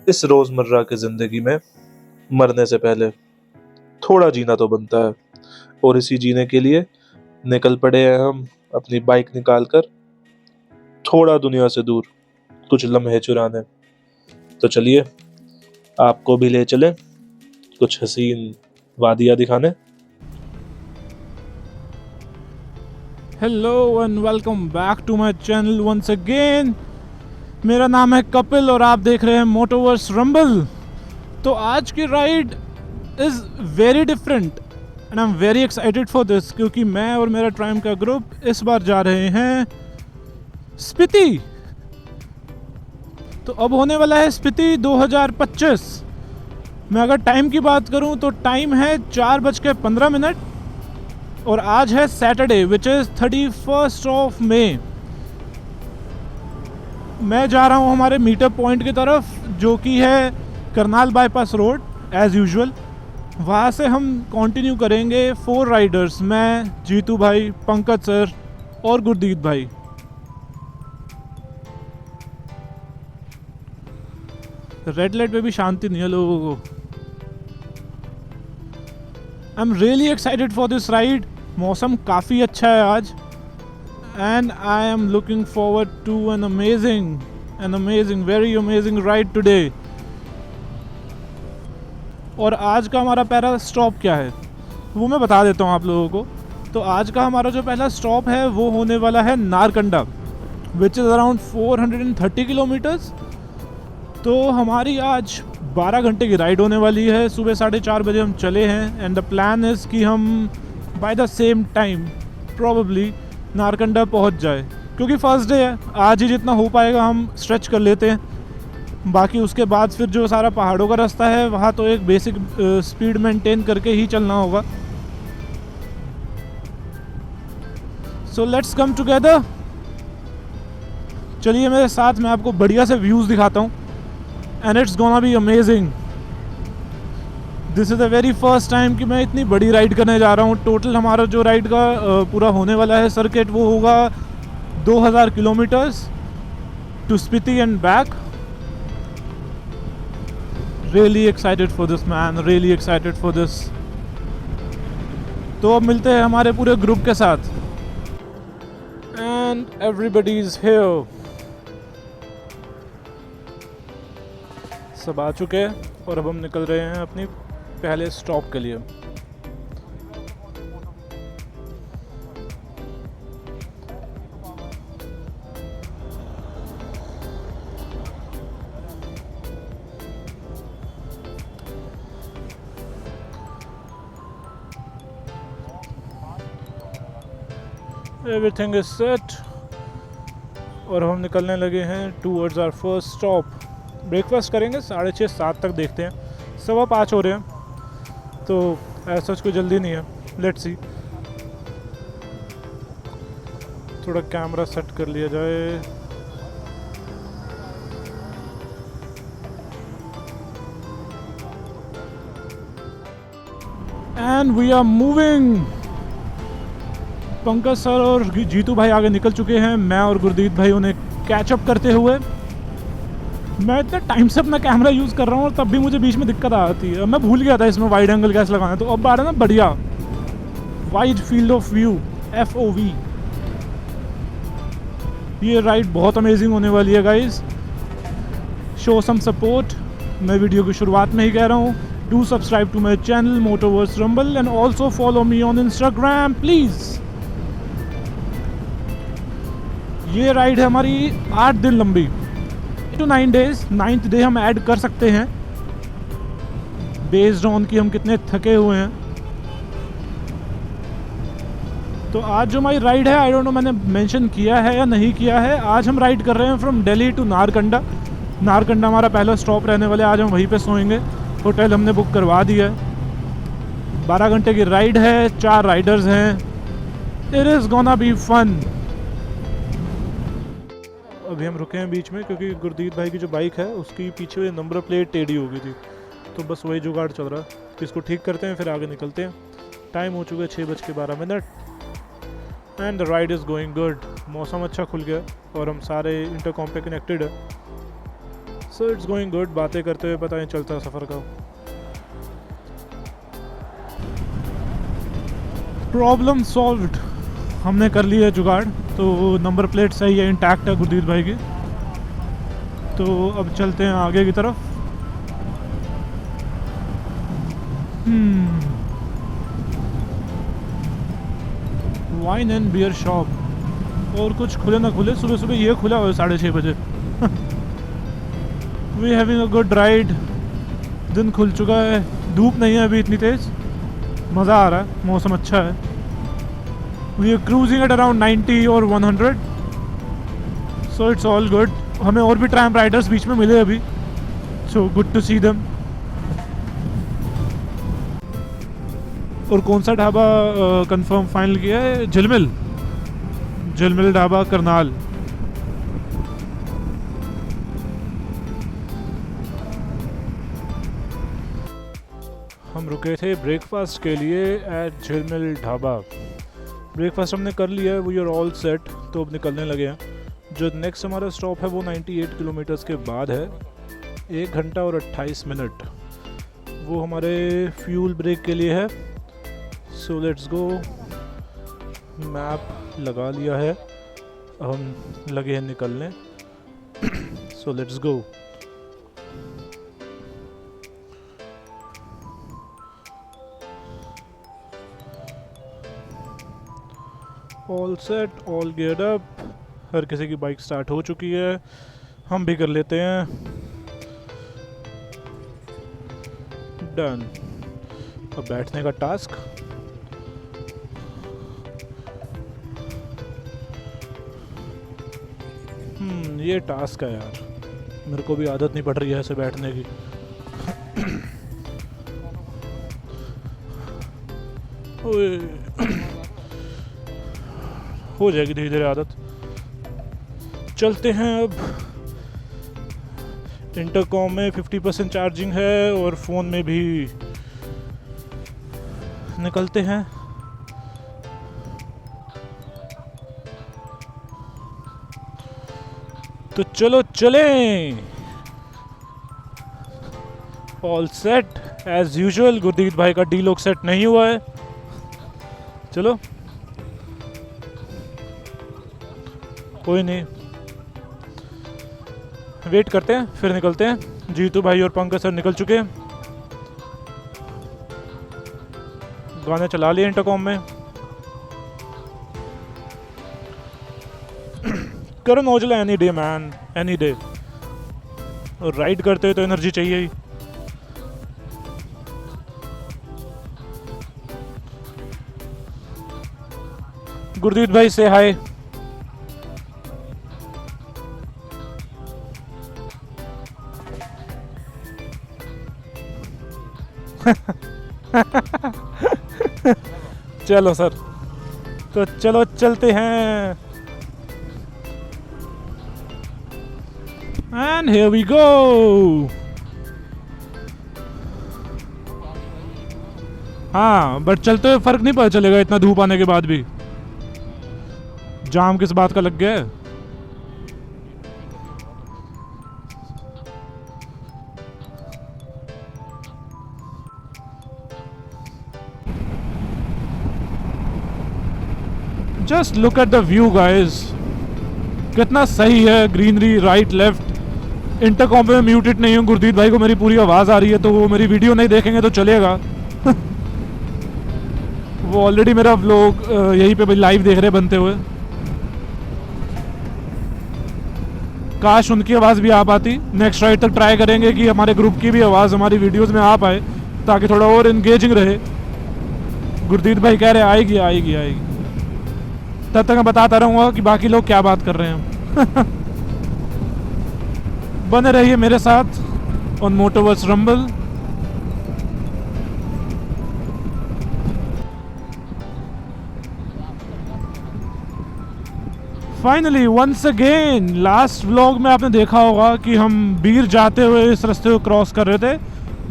इस रोजमर्रा की जिंदगी में मरने से पहले थोड़ा जीना तो बनता है, और इसी जीने के लिए निकल पड़े हैं हम अपनी बाइक निकाल कर थोड़ा दुनिया से दूर कुछ लम्हे चुराने। तो चलिए आपको भी ले चले कुछ हसीन वादियां दिखाने। Hello and welcome back to my channel once again. मेरा नाम है कपिल और आप देख रहे हैं मोटोवर्स रंबल। तो आज की ride is very different and I am very excited for this, क्योंकि मैं और मेरा ट्राइम का ग्रुप इस बार जा रहे हैं स्पीति। तो अब होने वाला है स्पीति 2025। मैं अगर टाइम की बात करूं तो टाइम है 4:15 और आज है Saturday which is 31 of May. मैं जा रहा हूँ हमारे मीटअप पॉइंट की तरफ, जो कि है Karnal bypass road as usual. वहाँ से हम कंटिन्यू करेंगे 4 राइडर्स, मैं, जीतू भाई, पंकज सर और गुरदीप भाई। रेड लाइट पे भी शांति नहीं है लोगों को। I am really excited for this ride. मौसम काफ़ी अच्छा है आज and I am looking forward to an amazing, very amazing ride today. और आज का हमारा पहला स्टॉप क्या है वो मैं बता देता हूँ आप लोगों को। तो आज का हमारा जो पहला स्टॉप है वो होने वाला है Narkanda, which is around 430 kilometres. तो हमारी आज 12 घंटे की राइड होने वाली है। सुबह 4:30 बजे हम चले हैं एंड द प्लान इज़ कि हम by the same time probably Narkanda पहुंच जाए, क्योंकि फर्स्ट डे है। आज ही जितना हो पाएगा हम स्ट्रेच कर लेते हैं, बाकी उसके बाद फिर जो सारा पहाड़ों का रास्ता है वहाँ तो एक बेसिक स्पीड मेंटेन करके ही चलना होगा। So let's come together. चलिए मेरे साथ, मैं आपको बढ़िया से व्यूज़ दिखाता हूँ and it's gonna be amazing. This is the very first time कि मैं इतनी बड़ी राइड करने जा रहा हूँ। टोटल हमारा जो राइड का पूरा होने वाला है सर्किट वो होगा 2000 kilometres to Spiti and back. Really excited for this man, really excited for this. तो अब मिलते हैं हमारे पूरे ग्रुप के साथ एंड एवरीबडी इज हियर। सब आ चुके हैं और अब हम निकल रहे हैं अपनी पहले स्टॉप के लिए। एवरीथिंग इज सेट और हम निकलने लगे हैं towards our first stop. Breakfast करेंगे 6:30-7 तक, देखते हैं। 5:15 हो रहे हैं तो ऐसा कोई जल्दी नहीं है। Let's see. थोड़ा कैमरा सेट कर लिया जाए। And we are moving. Pankaj sir और जीतू भाई आगे निकल चुके हैं, मैं और गुरदीप भाई उन्हें कैचअप करते हुए। मैं इतने टाइम से अपना कैमरा यूज़ कर रहा हूँ और तब भी मुझे बीच में दिक्कत आती है। मैं भूल गया था इसमें वाइड एंगल कैसे लगाना है। तो अब आ रहा है ना बढ़िया wide field of view, FOV। ये राइड बहुत अमेजिंग होने वाली है गाइस। Show some support. मैं वीडियो की शुरुआत में ही कह रहा हूँ, do subscribe to my channel Motoverse Rumble and also follow me on Instagram please. ये राइड है हमारी 8 दिन लंबी, 8 to 9 days। 9th डे हम ऐड कर सकते हैं बेस्ड ऑन कि हम कितने थके हुए हैं। तो आज जो हमारी राइड है, आई डोंट नो मैंने मेंशन किया है या नहीं किया है। आज हम राइड कर रहे हैं फ्रॉम दिल्ली टू नारकंडा। नारकंडा हमारा पहला स्टॉप रहने वाला है। आज हम वहीं पे सोएंगे। होटल हमने बुक करवा दिया है। 12 घंटे की राइड है, 4 राइडर्स हैं। It is gonna be fun. अभी हम रुके हैं बीच में क्योंकि गुरदीप भाई की जो बाइक है उसकी पीछे नंबर प्लेट टेढ़ी हो गई थी, तो बस वही जुगाड़ चल रहा है। तो इसको ठीक करते हैं फिर आगे निकलते हैं। टाइम हो चुका है 6:12 and the ride is going good. मौसम अच्छा खुल गया और हम सारे इंटरकॉम पे कनेक्टेड है। सो सो इट्स गोइंग गुड। बातें करते हुए पता नहीं चलता सफ़र का। प्रॉब्लम सॉल्व्ड, हमने कर ली है जुगाड़। तो नंबर प्लेट सही है, इंटैक्ट है गुरदीप भाई की। तो अब चलते हैं आगे की तरफ। वाइन एंड बियर शॉप, और कुछ खुले ना खुले, सुबह सुबह ये खुला हुआ है 6:30 बजे। We having a good ride. दिन खुल चुका है, धूप नहीं है अभी इतनी तेज़, मज़ा आ रहा है, मौसम अच्छा है। We are cruising at around 90 और 100, सो इट्स ऑल गुड। हमें और भी ट्रैम राइडर्स बीच में मिले अभी, so good to see them. और कौन सा ढाबा कंफर्म फाइनल किया है? झिलमिल, झिलमिल ढाबा करनाल। हम रुके थे ब्रेकफास्ट के लिए एट झिलमिल ढाबा। ब्रेकफास्ट हमने कर लिया है, वी आर ऑल सेट, तो अब निकलने लगे हैं। जो नेक्स्ट हमारा स्टॉप है वो 98 किलोमीटर्स के बाद है, 1 घंटा और 28 मिनट। वो हमारे फ्यूल ब्रेक के लिए है। सो लेट्स गो। मैप लगा लिया है, हम लगे हैं निकलने। So let's go. All set, all geared up. हर किसी की बाइक स्टार्ट हो चुकी है, हम भी कर लेते हैं। डन। अब बैठने का टास्क। ये टास्क है यार, मेरे को भी आदत नहीं पड़ रही है ऐसे बैठने की। ओए, हो जाएगी धीरे धीरे आदत। चलते हैं अब। इंटरकॉम में 50% चार्जिंग है और फ़ोन में भी। निकलते हैं। तो चलो चलें। All set as usual. Gurdeep भाई का डी लॉक सेट नहीं हुआ है। चलो कोई नहीं, वेट करते हैं फिर निकलते हैं। जीतू भाई और पंकज सर निकल चुके हैं, गाने चला लिए इंटरकॉम में। Karan Aujla any day man, any day. और राइड करते हुए तो एनर्जी चाहिए ही। गुरदीप भाई से हाय। चलो सर, तो चलो चलते हैं। And here we go. हाँ, बट चलते हुए फर्क नहीं पता चलेगा इतना धूप आने के बाद भी। जाम किस बात का लग गया है? Just look at the view guys, कितना सही है। Greenery right left. इंटरकॉम पे म्यूटेड नहीं हूँ, गुरदीप भाई को मेरी पूरी आवाज़ आ रही है, तो वो मेरी वीडियो नहीं देखेंगे तो चलेगा। वो ऑलरेडी मेरा व्लॉग यहीं पे लाइव देख रहे बनते हुए। काश उनकी आवाज़ भी आ पाती। नेक्स्ट राइड तक ट्राई करेंगे कि हमारे ग्रुप की भी आवाज़ हमारी वीडियोस में आ पाए, ताकि थोड़ा और इंगेजिंग रहे। गुरदीप भाई कह रहे आएगी आएगी आएगी, तब तक मैं बताता रहूँगा कि बाकी लोग क्या बात कर रहे हैं। बने रहिए मेरे साथ on Motoverse Rumble. Finally once again, last vlog में आपने देखा होगा कि हम बीर जाते हुए इस रास्ते को क्रॉस कर रहे थे।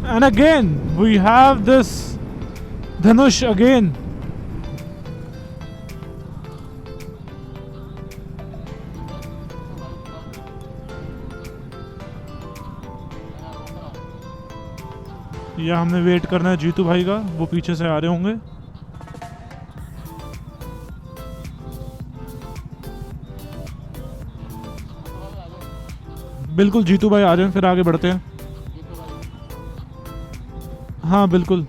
And again we have this धनुष अगेन। या हमने वेट करना है जीतू भाई का, वो पीछे से आ रहे होंगे। बिल्कुल जीतू भाई आ जाए, फिर आगे बढ़ते हैं। हाँ बिल्कुल।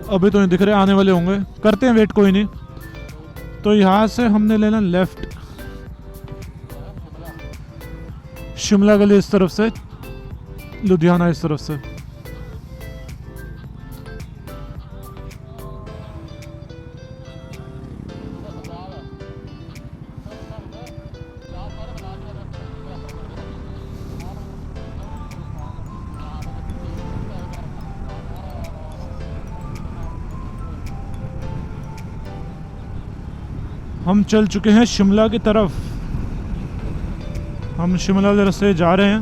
अभी तो नहीं दिख रहे, आने वाले होंगे, करते हैं वेट, कोई नहीं। तो यहाँ से हमने लेना लेफ्ट, शिमला गली इस तरफ से, लुधियाना इस तरफ से। हम चल चुके हैं शिमला की तरफ, हम शिमला के रास्ते जा रहे हैं।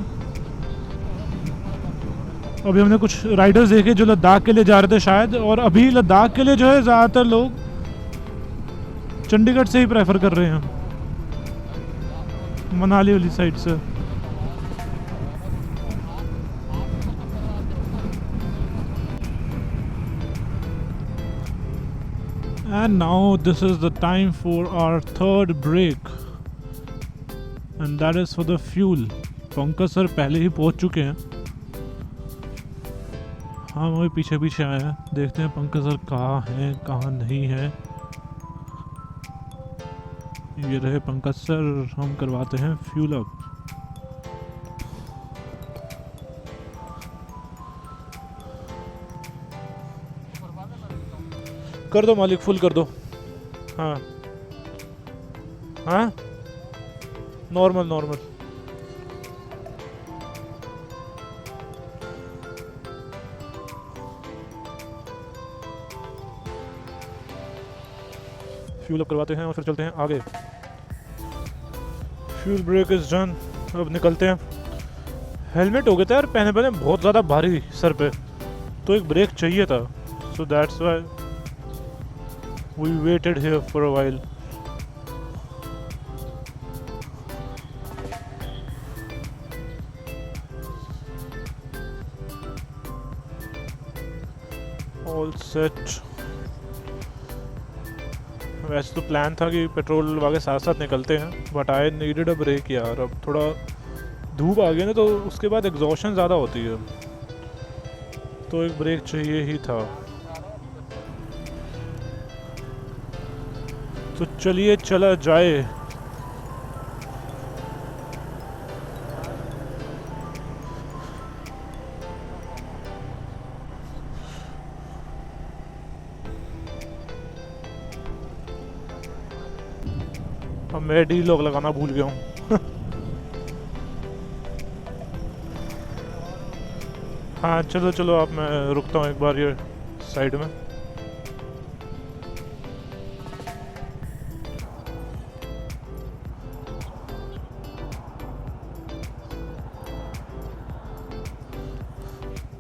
अभी हमने कुछ राइडर्स देखे जो लद्दाख के लिए जा रहे थे शायद, और अभी लद्दाख के लिए जो है ज़्यादातर लोग चंडीगढ़ से ही प्रेफर कर रहे हैं, मनाली वाली साइड से। And now this is the time for our third break, and that is for the fuel. Pankaj sir पहले ही पहुंच चुके हैं, हाँ वही पीछे पीछे आए हैं। देखते हैं पंकज सर कहाँ हैं कहाँ नहीं है। ये रहे पंकज सर, हम करवाते हैं फ्यूल अप। कर दो मालिक, फुल कर दो। हाँ हाँ, नॉर्मल नॉर्मल। फ्यूल अप करवाते हैं और फिर चलते हैं आगे। फ्यूल ब्रेक इज डन, अब निकलते हैं। हेलमेट हो गया था यार पहने पहने बहुत ज़्यादा भारी सर पे, तो एक ब्रेक चाहिए था, so that's why we waited here for a while. All set. वैसे तो प्लान था कि पेट्रोल डलवा के साथ साथ निकलते हैं, but I needed a break यार। अब थोड़ा धूप आ गई ना, तो उसके बाद एग्जॉशन ज़्यादा होती है, तो एक ब्रेक चाहिए ही था। तो चलिए चला जाए। अब मैं डी लॉक लगाना भूल गया हूँ। हाँ चलो चलो, आप मैं रुकता हूँ एक बार ये साइड में।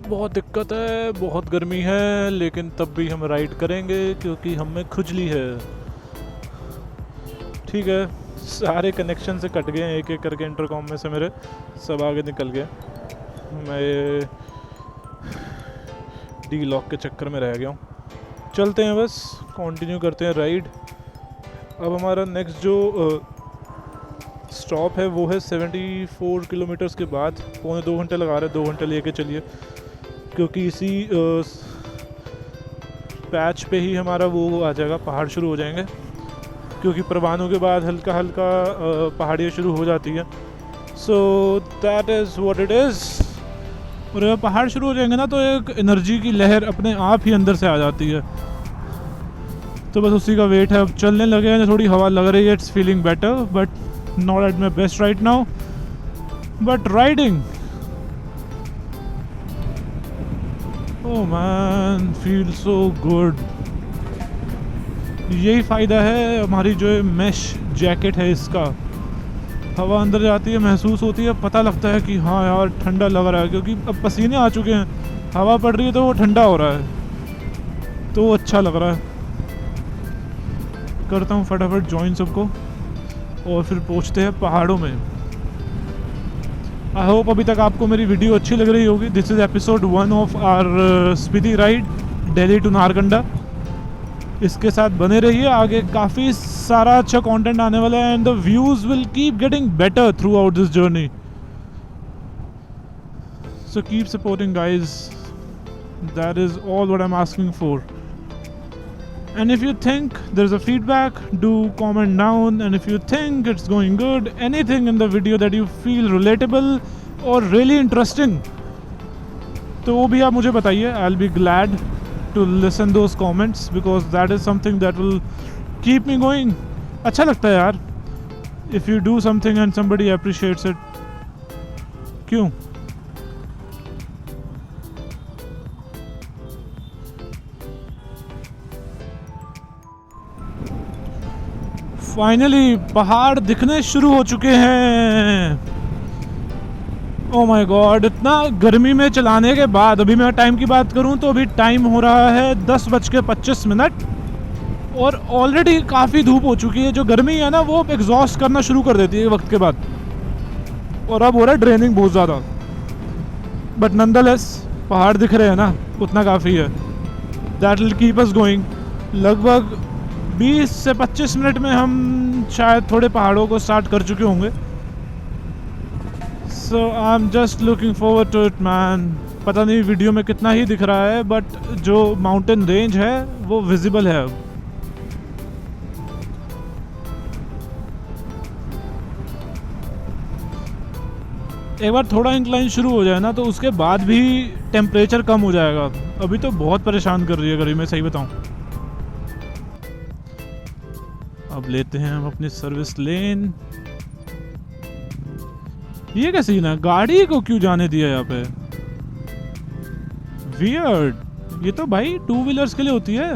बहुत दिक्कत है, बहुत गर्मी है, लेकिन तब भी हम राइड करेंगे क्योंकि हमें खुजली है। ठीक है, सारे कनेक्शन से कट गए एक एक करके, इंटरकॉम में से मेरे सब आगे निकल गए। मैं डी लॉक के चक्कर में रह गया हूँ। चलते हैं बस, कंटिन्यू करते हैं राइड। अब हमारा नेक्स्ट जो स्टॉप है वो है 74 किलोमीटर्स के बाद। पौने 2 घंटे लगा रहे हैं, 2 घंटे लेके चलिए, क्योंकि इसी पैच पे ही हमारा वो आ जाएगा, पहाड़ शुरू हो जाएंगे, क्योंकि परवानों के बाद हल्का हल्का पहाड़ियाँ शुरू हो जाती हैं। So that is what it is. और जब पहाड़ शुरू हो जाएंगे ना, तो एक एनर्जी की लहर अपने आप ही अंदर से आ जाती है, तो बस उसी का वेट है। अब चलने लगे हैं, थोड़ी हवा लग रही है, it's feeling better, but not at my best right now, but riding, oh man, feel so good. यही फ़ायदा है हमारी जो मैश जैकेट है इसका, हवा अंदर जाती है, महसूस होती है, पता लगता है कि हाँ यार ठंडा लग रहा है, क्योंकि अब पसीने आ चुके हैं, हवा पड़ रही है तो वो ठंडा हो रहा है, तो अच्छा लग रहा है। करता हूँ फटाफट ज्वाइन सबको, और फिर पहुंचते हैं पहाड़ों में। आई होप अभी तक आपको मेरी वीडियो अच्छी लग रही होगी। This is episode 1 of our Spiti ride Delhi to Narkanda. इसके साथ बने रहिए, आगे काफ़ी सारा अच्छा कंटेंट आने वाला है and the views will keep getting better through out this journey. So keep supporting guys, that is all what I am asking for. And if you think there's a feedback, do comment down. And if you think it's going good, anything in the video that you feel relatable or really interesting, तो वो भी आप मुझे बताइए. I'll be glad to listen those comments because that is something that will keep me going. अच्छा लगता है यार if you do something and somebody appreciates it. क्यों? फाइनली पहाड़ दिखने शुरू हो चुके हैं। ओह माय गॉड, इतना गर्मी में चलाने के बाद, अभी मैं टाइम की बात करूं तो अभी टाइम हो रहा है 10:25 और ऑलरेडी काफ़ी धूप हो चुकी है। जो गर्मी है ना वो एग्जॉस्ट करना शुरू कर देती है वक्त के बाद, और अब हो रहा है ड्रेनिंग बहुत ज़्यादा। बट नंदलेस पहाड़ दिख रहे हैं ना, उतना काफ़ी है। That will keep us going. लगभग 20 से 25 मिनट में हम शायद थोड़े पहाड़ों को स्टार्ट कर चुके होंगे। So I am just looking forward to it man. पता नहीं वीडियो में कितना ही दिख रहा है, बट जो माउंटेन रेंज है वो विजिबल है अब। एक बार थोड़ा इंक्लाइन शुरू हो जाए ना तो उसके बाद भी टेम्परेचर कम हो जाएगा। अभी तो बहुत परेशान कर रही है गर्मी में, सही बताऊं। अब लेते हैं हम अपनी सर्विस लेन। ये क्या सीन है, गाड़ी को क्यों जाने दिया यहाँ पे? वियर्ड। ये तो भाई 2 व्हीलर्स के लिए होती है,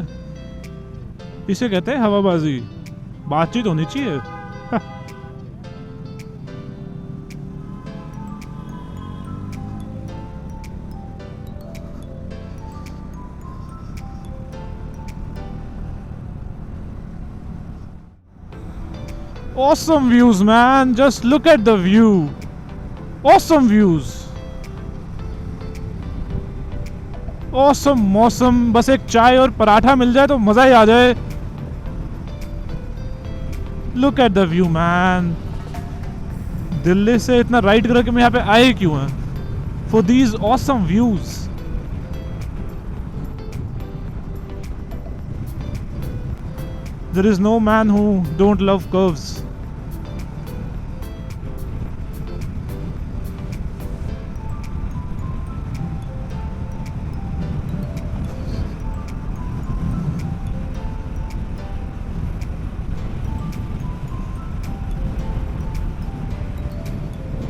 इसे कहते हैं हवाबाजी। बातचीत होनी चाहिए। Awesome views man, just look at the view. Awesome views. Awesome मौसम, बस एक चाय और पराठा मिल जाए तो मजा ही आ जाए। Look at the view man. Delhi से इतना राइड करके मैं यहाँ पे आए क्यों हैं? For these awesome views. There is no man who don't love curves.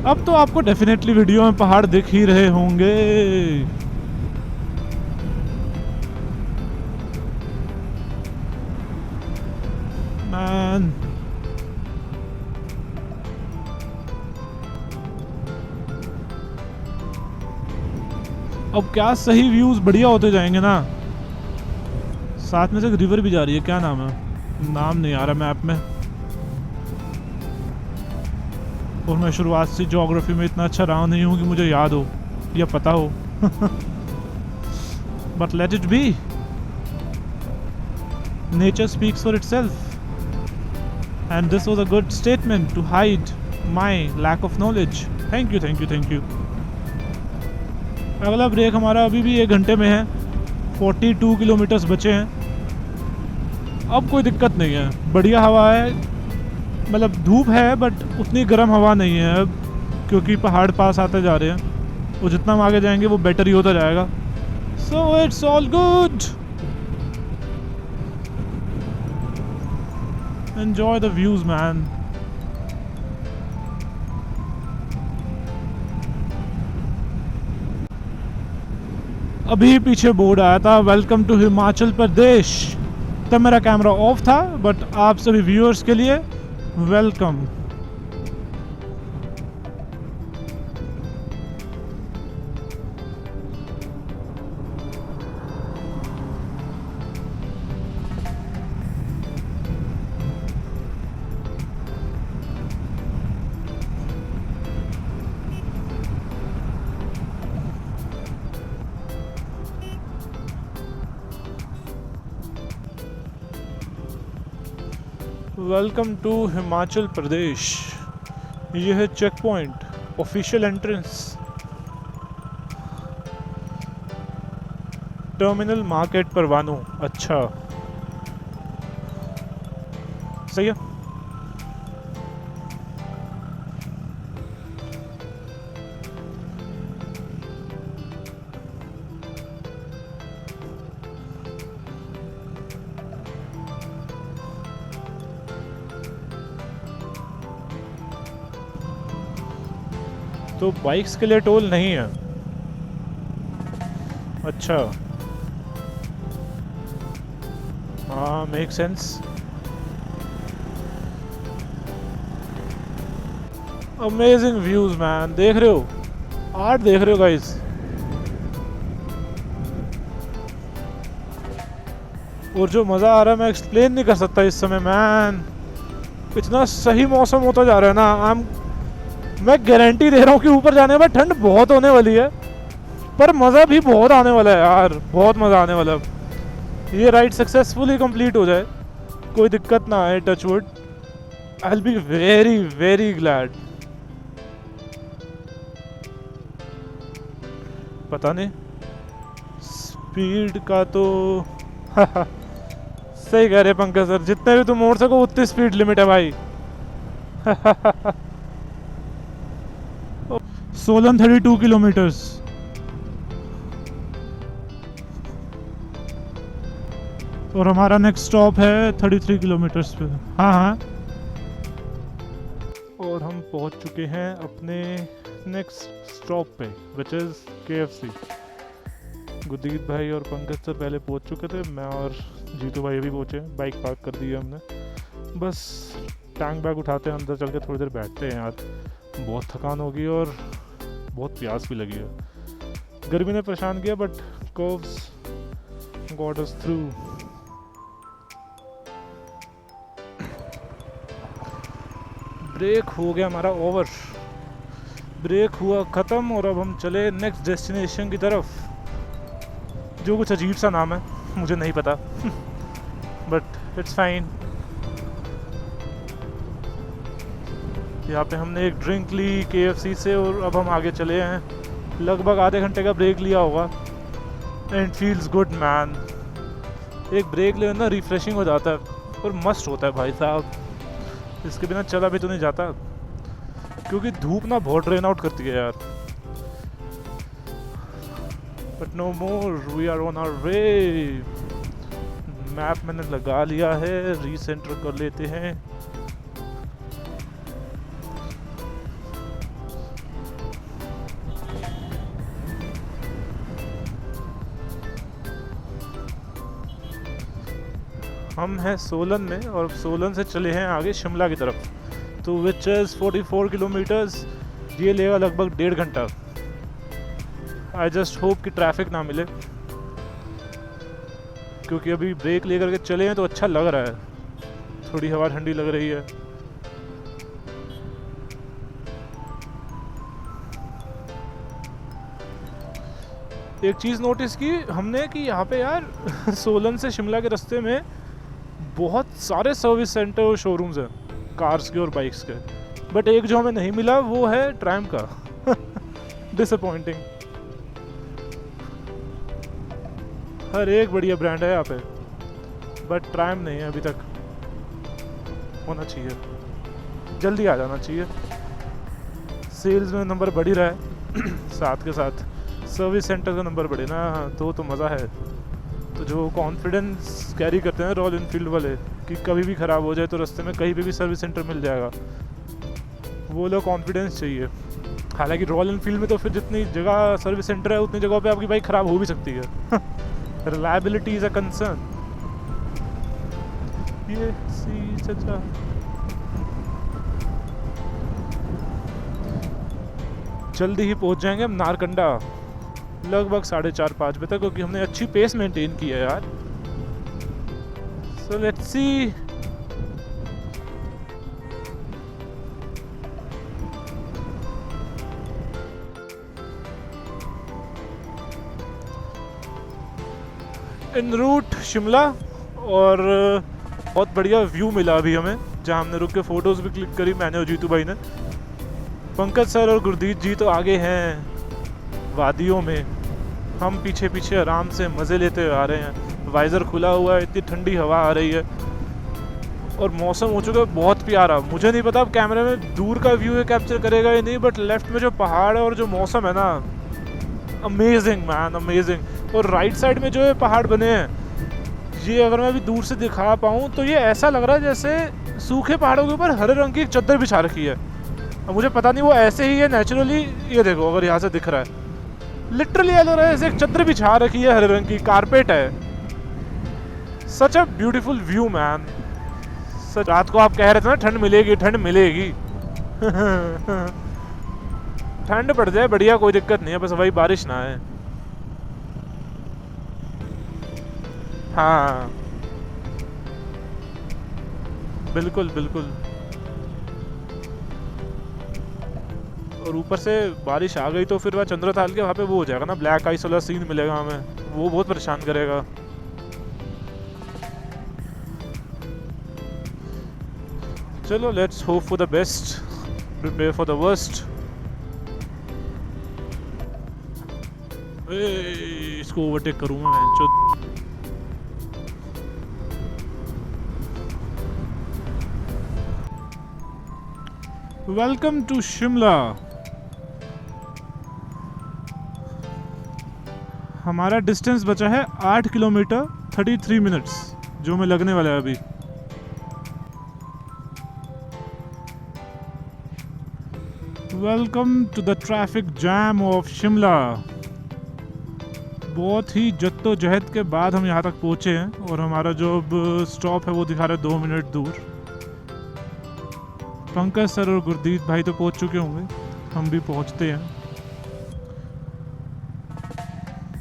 अब तो आपको डेफिनेटली वीडियो में पहाड़ दिख ही रहे होंगे। मैन, अब क्या सही व्यूज बढ़िया होते जाएंगे ना। साथ में से एक रिवर भी जा रही है, क्या नाम है? नाम नहीं आ रहा मैप में। और मैं शुरुआत से ज्योग्राफी में इतना अच्छा रहा नहीं हूँ कि मुझे याद हो या पता हो। But let it be, nature speaks for itself and this was a good statement to hide my lack of knowledge. Thank you thank you thank you. अगला ब्रेक हमारा अभी भी 1 घंटे में है। 42 किलोमीटर्स बचे हैं। अब कोई दिक्कत नहीं है, बढ़िया हवा है। मतलब धूप है बट उतनी गर्म हवा नहीं है अब, क्योंकि पहाड़ पास आते जा रहे हैं। वो जितना हम आगे जाएंगे वो बेटर ही होता जाएगा। So it's all good, enjoy the views man. अभी पीछे बोर्ड आया था वेलकम टू हिमाचल प्रदेश, तब मेरा कैमरा ऑफ था, बट आप सभी व्यूअर्स के लिए welcome. Welcome to Himachal Pradesh. ये है check point, official entrance, terminal market Parwanoo. अच्छा सही है। तो बाइक्स के लिए टोल नहीं है। अच्छा हाँ, make sense. Amazing views man, देख रहे हो, आर्ट देख रहे हो गाइस। और जो मज़ा आ रहा है मैं एक्सप्लेन नहीं कर सकता इस समय मैन। इतना सही मौसम होता जा रहा है ना। मैं गारंटी दे रहा हूँ कि ऊपर जाने के बाद ठंड बहुत होने वाली है, पर मज़ा भी बहुत आने वाला है यार, बहुत मज़ा आने वाला है। ये राइड सक्सेसफुली कंप्लीट हो जाए, कोई दिक्कत ना आए, touch wood, I will be very very glad. पता नहीं स्पीड का तो सही कह रहे पंकज सर, जितने भी तुम मोड़ सको उतनी स्पीड लिमिट है भाई। सोलन 32 किलोमीटर्स। और हमारा नेक्स्ट स्टॉप है 33 किलोमीटर्स पे। हाँ हाँ, और हम पहुंच चुके हैं अपने नेक्स्ट स्टॉप पे, विच इज़ KFC। गुरदीप भाई और पंकज सर पहले पहुंच चुके थे, मैं और जीतू भाई भी पहुंचे। बाइक पार्क कर दी है हमने, बस टैंक बैग उठाते हैं, अंदर चल के थोड़ी देर बैठते हैं यार। बहुत थकान होगी और बहुत प्यास भी लगी है। गर्मी ने परेशान किया, but curves got us through. Break हो गया हमारा ओवर, ब्रेक हुआ ख़त्म, और अब हम चले नेक्स्ट डेस्टिनेशन की तरफ, जो कुछ अजीब सा नाम है, मुझे नहीं पता बट इट्स फाइन। यहाँ पे हमने एक ड्रिंक ली KFC से, और अब हम आगे चले हैं। लगभग आधे घंटे का ब्रेक लिया होगा, एंड फील्स गुड मैन। एक ब्रेक लेना रिफ्रेशिंग हो जाता है और मस्त होता है भाई साहब। इसके बिना चला भी तो नहीं जाता, क्योंकि धूप ना बहुत ड्रेन आउट करती है यार। But no more, we are on our way. Map मैंने लगा लिया है, रीसेंटर कर लेते हैं। हम हैं सोलन में, और सोलन से चले हैं आगे शिमला की तरफ, तो विच इज़ 44 किलोमीटर्स। ये लेगा लगभग 1.5 घंटा। आई जस्ट होप कि ट्रैफिक ना मिले, क्योंकि अभी ब्रेक लेकर के चले हैं तो अच्छा लग रहा है, थोड़ी हवा ठंडी लग रही है। एक चीज़ नोटिस की हमने कि यहाँ पे यार सोलन से शिमला के रास्ते में बहुत सारे सर्विस सेंटर और शोरूम्स हैं, कार्स के और बाइक्स के, बट एक जो हमें नहीं मिला वो है ट्रैम्प का। डिसअपॉइंटिंग। हर एक बढ़िया ब्रांड है यहाँ पे, बट ट्रैम्प नहीं है अभी तक। होना चाहिए, जल्दी आ जाना चाहिए। सेल्स में नंबर बढ़ ही रहा है साथ के साथ सर्विस सेंटर का नंबर बढ़े ना, तो मज़ा है। तो जो कॉन्फिडेंस कैरी करते हैं रॉयल इनफील्ड वाले कि कभी भी ख़राब हो जाए तो रास्ते में कहीं पे भी सर्विस सेंटर मिल जाएगा, वो लोग कॉन्फिडेंस चाहिए। हालांकि रॉयल इनफील्ड में तो फिर जितनी जगह सर्विस सेंटर है उतनी जगह पे आपकी बाइक ख़राब हो भी सकती है। Reliability is a concern. ये सी चाचा जल्दी ही पहुंच जाएंगे हम नारकंडा, लगभग 4:30-5 बजे तक, क्योंकि हमने अच्छी पेस मेंटेन की है यार। So let's see. En route Shimla, और बहुत बढ़िया व्यू मिला अभी हमें जहाँ हमने रुक के फ़ोटोज़ भी क्लिक करी, मैंने और जीतू भाई ने। पंकज सर और गुरदीप जी तो आगे हैं वादियों में, हम पीछे पीछे आराम से मज़े लेते हुए आ रहे हैं। वाइज़र खुला हुआ है, इतनी ठंडी हवा आ रही है और मौसम हो चुका है बहुत प्यारा। मुझे नहीं पता अब कैमरे में दूर का व्यू है कैप्चर करेगा या नहीं, बट लेफ्ट में जो पहाड़ है और जो मौसम है ना, अमेजिंग मैन, अमेजिंग। और राइट साइड में जो है पहाड़ बने हैं, ये अगर मैं अभी दूर से दिखा पाऊँ तो ये ऐसा लग रहा है जैसे सूखे पहाड़ों के ऊपर हरे रंग की एक चादर बिछा रखी है। अब मुझे पता नहीं वो ऐसे ही है नेचुरली, ये देखो अगर यहाँ से दिख रहा है, लिटरली ऐसा लग रहा है जैसे एक चादर बिछा रखी है, हरे रंग की कारपेट है। सच अ ब्यूटीफुल व्यू मैन। सच, रात को आप कह रहे थे ना ठंड मिलेगी, ठंड मिलेगी। ठंड पड़ जाए बढ़िया, कोई दिक्कत नहीं है, बस वही बारिश ना आए। हाँ बिल्कुल बिल्कुल। और ऊपर से बारिश आ गई तो फिर वह चंद्रताल के वहाँ पे वो हो जाएगा ना, ब्लैक आइस वाला सीन मिलेगा हमें, वो बहुत परेशान करेगा। चलो let's hope for the best, prepare for the worst. इसको ओवरटेक करूँगा मैं जो। Welcome to Shimla. हमारा डिस्टेंस बचा है 8 किलोमीटर 33 मिनट्स, जो में लगने वाला है अभी। Welcome to the traffic jam of Shimla. बहुत ही जद्दोजहद के बाद हम यहाँ तक पहुँचे हैं और हमारा जो स्टॉप है वो दिखा रहा है 2 मिनट दूर। पंकज सर और गुरदीप भाई तो पहुँच चुके होंगे, हम भी पहुँचते हैं।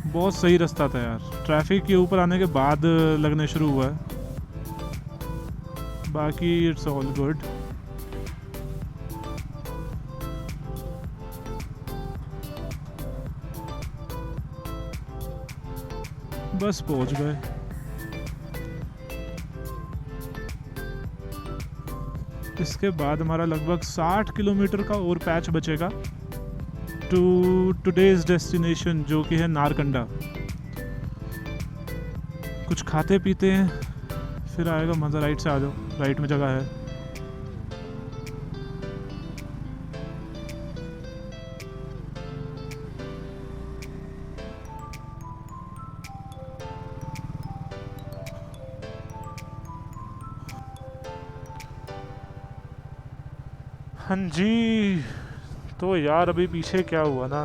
बहुत सही रास्ता था यार, ट्रैफिक के ऊपर आने के बाद लगने शुरू हुआ है, बाकी इट्स ऑल गुड। बस पहुंच गए। इसके बाद हमारा लगभग 60 किलोमीटर का और पैच बचेगा टू टुडेज डेस्टिनेशन, जो कि है नारकंडा। कुछ खाते पीते हैं फिर आएगा मज़ा। राइट से आ जाओ, राइट में जगह है। हाँ जी, तो यार अभी पीछे क्या हुआ ना,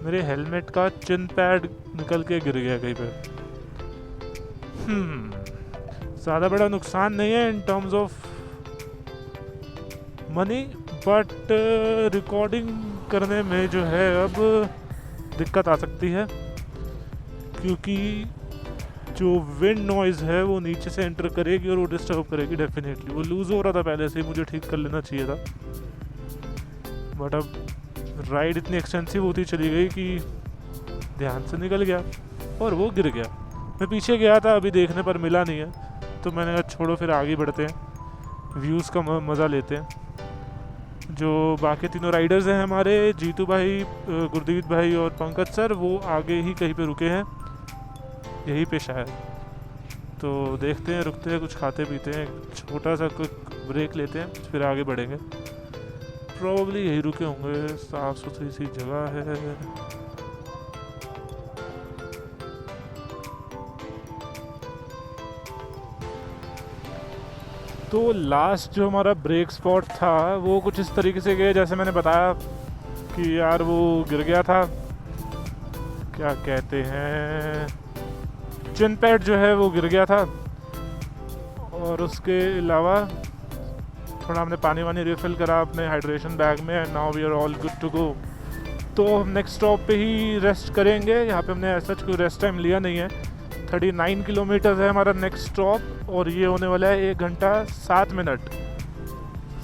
मेरे हेलमेट का चिन पैड निकल के गिर गया कहीं पे। ज़्यादा बड़ा नुकसान नहीं है in terms of money, but recording करने में जो है अब दिक्कत आ सकती है, क्योंकि जो विंड नॉइज़ है वो नीचे से एंटर करेगी और वो डिस्टर्ब करेगी डेफिनेटली। वो लूज़ हो रहा था पहले से ही, मुझे ठीक कर लेना चाहिए था, बट अब राइड इतनी एक्सटेंसिव होती चली गई कि ध्यान से निकल गया और वो गिर गया। मैं पीछे गया था अभी देखने पर मिला नहीं है, तो मैंने कहा छोड़ो फिर आगे बढ़ते हैं, व्यूज़ का मज़ा लेते हैं। जो बाकी तीनों राइडर्स हैं हमारे, जीतू भाई, गुरदीप भाई और पंकज सर, वो आगे ही कहीं पे रुके हैं, यहीं पे शायद। तो देखते हैं, रुकते हैं, कुछ खाते पीते हैं, छोटा सा कुछ ब्रेक लेते हैं, फिर आगे बढ़ेंगे। प्रॉब्ली यहीं रुके होंगे, साफ़ सुथरी सी जगह है। तो लास्ट जो हमारा ब्रेक स्पॉट था वो कुछ इस तरीके से गया, जैसे मैंने बताया कि यार वो गिर गया था, क्या कहते हैं, चिन पैड जो है वो गिर गया था, और उसके अलावा थोड़ा हमने पानी वानी रिफ़िल करा अपने हाइड्रेशन बैग में, and now we are all good to go. तो हम नेक्स्ट स्टॉप पे ही रेस्ट करेंगे। यहाँ पे हमने ऐसा कोई रेस्ट टाइम लिया नहीं है। 39 किलोमीटर है हमारा नेक्स्ट स्टॉप, और ये होने वाला है 1 घंटा 7 मिनट।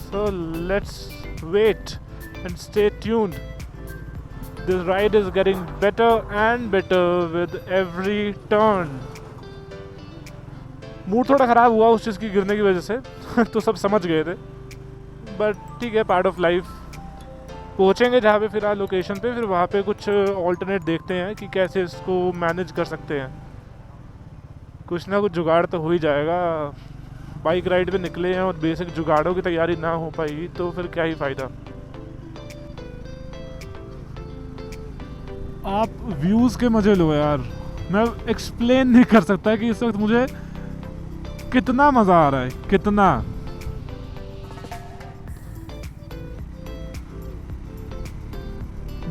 So let's wait and stay tuned. This ride is getting better and better with every turn. Mood थोड़ा ख़राब हुआ उस चीज़ की गिरने की वजह से तो सब समझ गए थे, बट ठीक है, पार्ट ऑफ लाइफ। पहुँचेंगे जहाँ पे फिलहाल लोकेशन पे, फिर वहाँ पे कुछ ऑल्टरनेट देखते हैं कि कैसे इसको मैनेज कर सकते हैं। कुछ ना कुछ जुगाड़ तो हो ही जाएगा। बाइक राइड पे निकले हैं और बेसिक जुगाड़ों की तैयारी ना हो पाई तो फिर क्या ही फ़ायदा। आप व्यूज़ के मज़े लो यार, मैं एक्सप्लेन नहीं कर सकता कि इस वक्त मुझे कितना मज़ा आ रहा है, कितना।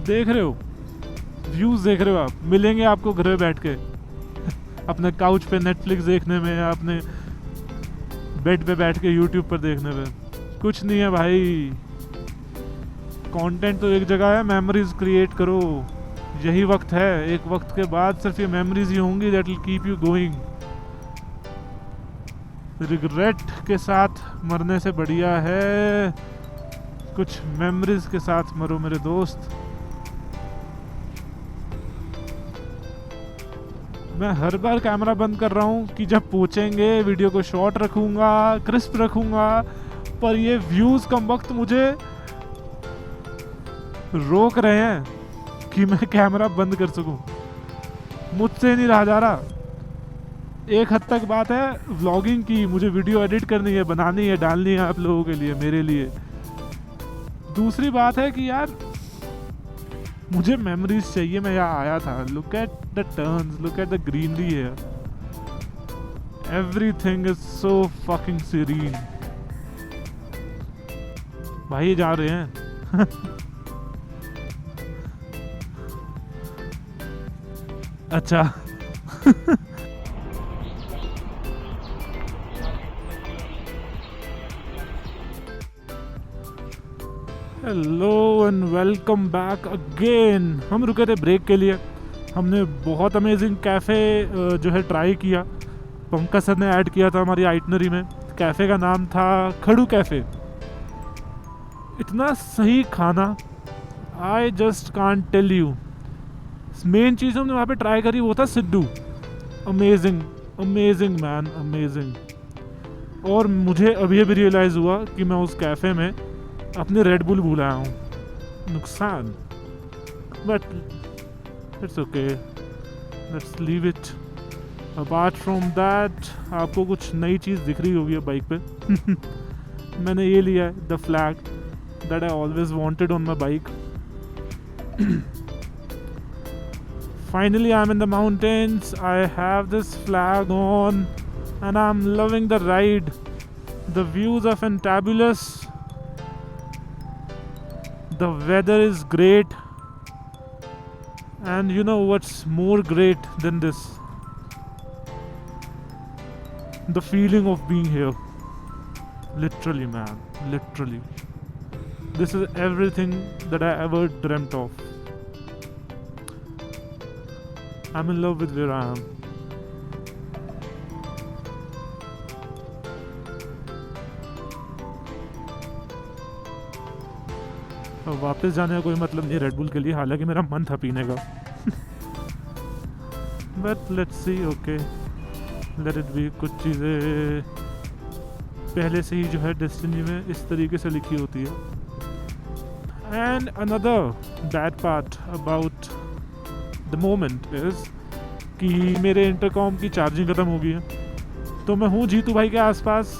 देख रहे हो व्यूज़, देख रहे हो आप, मिलेंगे आपको घर में बैठ के अपने काउच पे नेटफ्लिक्स देखने में या अपने बेड पे बैठ के यूट्यूब पर देखने में। कुछ नहीं है भाई, कंटेंट तो एक जगह है, मेमोरीज क्रिएट करो, यही वक्त है। एक वक्त के बाद सिर्फ ये मेमोरीज ही होंगी that will keep you going. Regret के साथ मरने से बढ़िया है कुछ मेमोरीज के साथ मरो मेरे दोस्त। मैं हर बार कैमरा बंद कर रहा हूँ कि जब पहुँचेंगे वीडियो को शॉर्ट रखूँगा, क्रिस्प रखूँगा, पर ये व्यूज़ कम वक्त मुझे रोक रहे हैं कि मैं कैमरा बंद कर सकूँ। मुझसे नहीं रहा जा रहा। एक हद तक बात है व्लॉगिंग की, मुझे वीडियो एडिट करनी है, बनानी है, डालनी है आप लोगों के लिए, मेरे लिए। दूसरी बात है कि यार मुझे मेमोरीज चाहिए, मैं यहाँ आया था। Look at the turns, look at the greenery here, everything is so fucking serene. भाई जा रहे हैं अच्छा hello and welcome back again. हम रुके थे ब्रेक के लिए। हमने बहुत अमेजिंग कैफ़े जो है ट्राई किया। पंकज सर ने ऐड किया था हमारी आइटनरी में। कैफ़े का नाम था खड़ू कैफ़े। इतना सही खाना, I just can't tell you. Main चीज़ हमने वहाँ पे ट्राई करी वो था siddu. Amazing amazing man, amazing. और मुझे अभी अभी रियलाइज़ हुआ कि मैं उस कैफ़े में अपने रेड बुल भूल आया हूँ। नुकसान, but it's okay, let's leave it. Apart from that आपको कुछ नई चीज़ दिख रही होगी बाइक पे मैंने ये लिया है, the flag that I always wanted on my bike. Finally I'm in the mountains, I have this flag on and I'm loving the ride. The views are fantabulous. The weather is great, and you know what's more great than this? The feeling of being here. Literally, man, literally. This is everything that I ever dreamt of. I'm in love with where I am. अब वापस जाने का कोई मतलब नहीं red bull के लिए, हालांकि मेरा मन था पीने का but let's see, okay let it B. कुछ चीज़ें पहले से ही जो है डेस्टिनी में इस तरीके से लिखी होती है। And another bad part about the moment is कि मेरे इंटरकॉम की चार्जिंग ख़त्म हो गई है। तो मैं हूँ जीतू भाई के आसपास,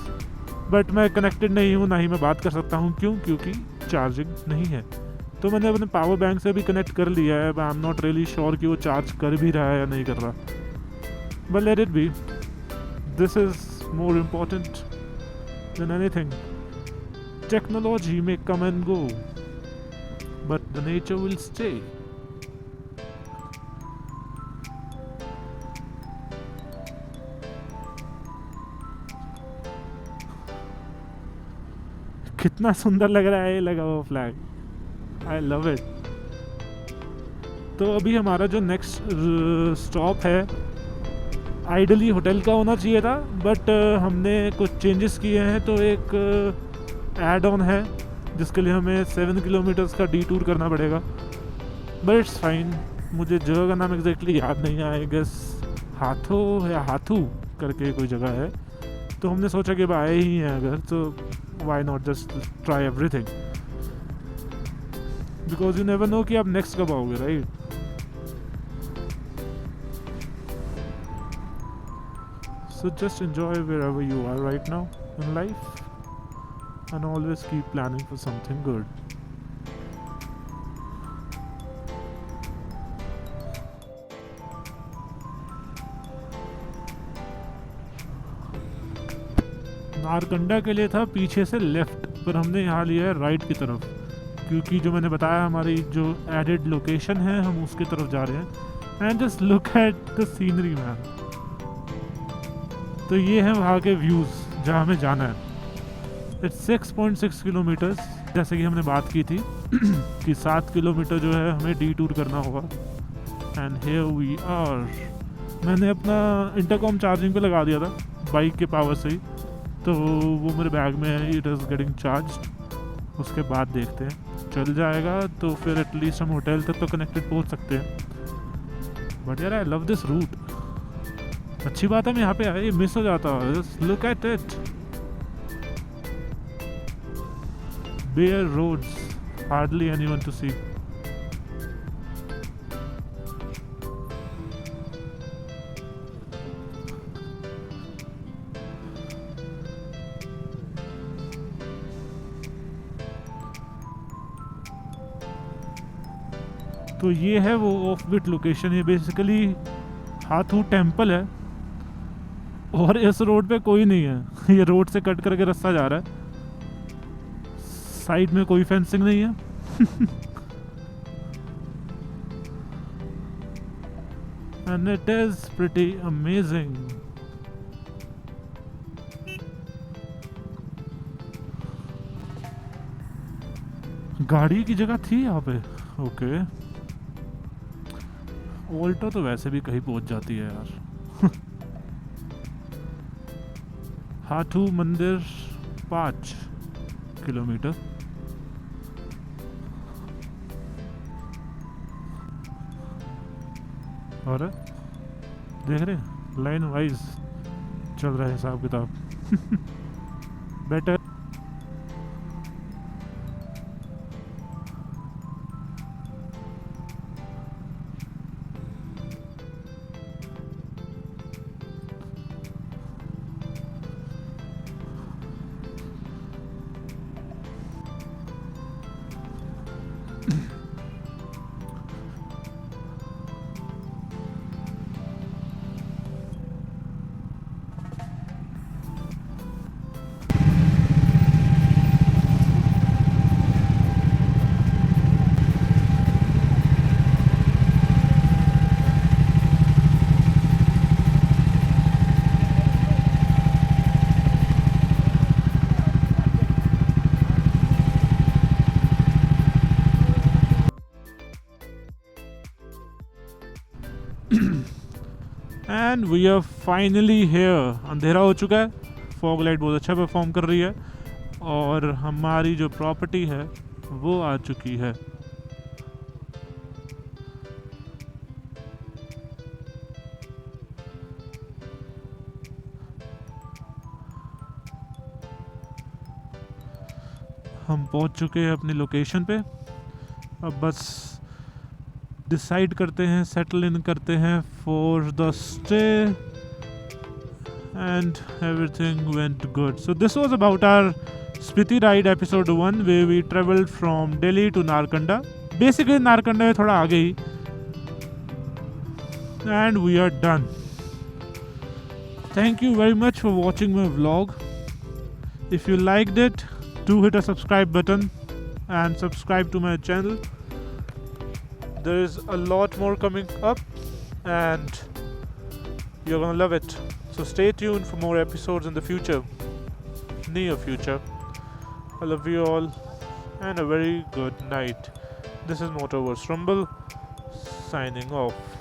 बट मैं कनेक्टेड नहीं हूँ, ना ही मैं बात कर सकता हूँ। क्यों? क्योंकि चार्जिंग नहीं है। तो मैंने अपने पावर बैंक से भी कनेक्ट कर लिया है। I am not really sure कि वो चार्ज कर भी रहा है या नहीं कर रहा, but let it be. This is more important than anything. Technology में come and go, but the nature will stay. कितना सुंदर लग रहा है ये लगा हुआ फ्लैग, आई लव इट। तो अभी हमारा जो नेक्स्ट स्टॉप है आइडली होटल का होना चाहिए था, बट हमने कुछ चेंजेस किए हैं। तो एक एड ऑन है जिसके लिए हमें 7 किलोमीटर्स का डीटूर करना पड़ेगा, बट इट्स फाइन। मुझे जगह का नाम एग्जैक्टली याद नहीं है, आई गेस हाथो या हाथू, करके कोई जगह है, तो हमने सोचा कि आए ही हैं अगर, तो why not just try everything, because you never know कि आप नेक्स्ट कब आओगे, right? So just enjoy wherever you are right now in life and always keep planning for something good. Narkanda के लिए था पीछे से लेफ्ट, पर हमने यहाँ लिया है राइट की तरफ, क्योंकि जो मैंने बताया हमारी जो एडेड लोकेशन है हम उसकी तरफ जा रहे हैं। And just look at the scenery man. तो ये है वहाँ के व्यूज़ जहाँ हमें जाना है। इट्स 6.6 किलोमीटर्स, जैसे कि हमने बात की थी कि 7 किलोमीटर जो है हमें डी टूर करना होगा। And here we are. मैंने अपना इंटरकॉम चार्जिंग पे लगा दिया था बाइक के पावर से ही, तो वो मेरे बैग में है, इट इज़ गेटिंग चार्ज। उसके बाद देखते हैं, चल जाएगा तो फिर एटलीस्ट हम होटल तक तो कनेक्टेड पहुँच सकते हैं। बट यार आई लव दिस रूट। अच्छी बात है मैं यहाँ पे आया, ये मिस हो जाता है। Just look at it, bare roads, hardly anyone to see. तो ये है वो ऑफ बिट लोकेशन। ये बेसिकली हाथू टेम्पल है और इस रोड पे कोई नहीं है। ये रोड से कट करके रास्ता जा रहा है, साइड में कोई फेंसिंग नहीं है। And it is pretty amazing. गाड़ी की जगह थी यहाँ पे, ओके। ऑल्टो तो वैसे भी कहीं पहुंच जाती है यार। हाथू मंदिर 5 किलोमीटर। और देख रहे लाइन वाइज चल रहा है हिसाब किताब। Better. And we are finally here. अंधेरा हो चुका है, फॉग लाइट बहुत अच्छा परफॉर्म कर रही है और हमारी जो प्रॉपर्टी है वो आ चुकी है। हम पहुंच चुके हैं अपनी लोकेशन पे। अब बस डिसाइड करते हैं, सेटल इन करते हैं for the stay and everything went good. So this was about our Spiti ride episode 1 where we traveled from Delhi to Narkanda. Basically Narkanda में थोड़ा आगे ही। And we are done. Thank you very much for watching my vlog. If you liked it, do hit a subscribe button and subscribe to my channel. There is a lot more coming up and you're gonna love it. So stay tuned for more episodes in the future, near future. I love you all and a very good night. This is Motorverse Rumble signing off.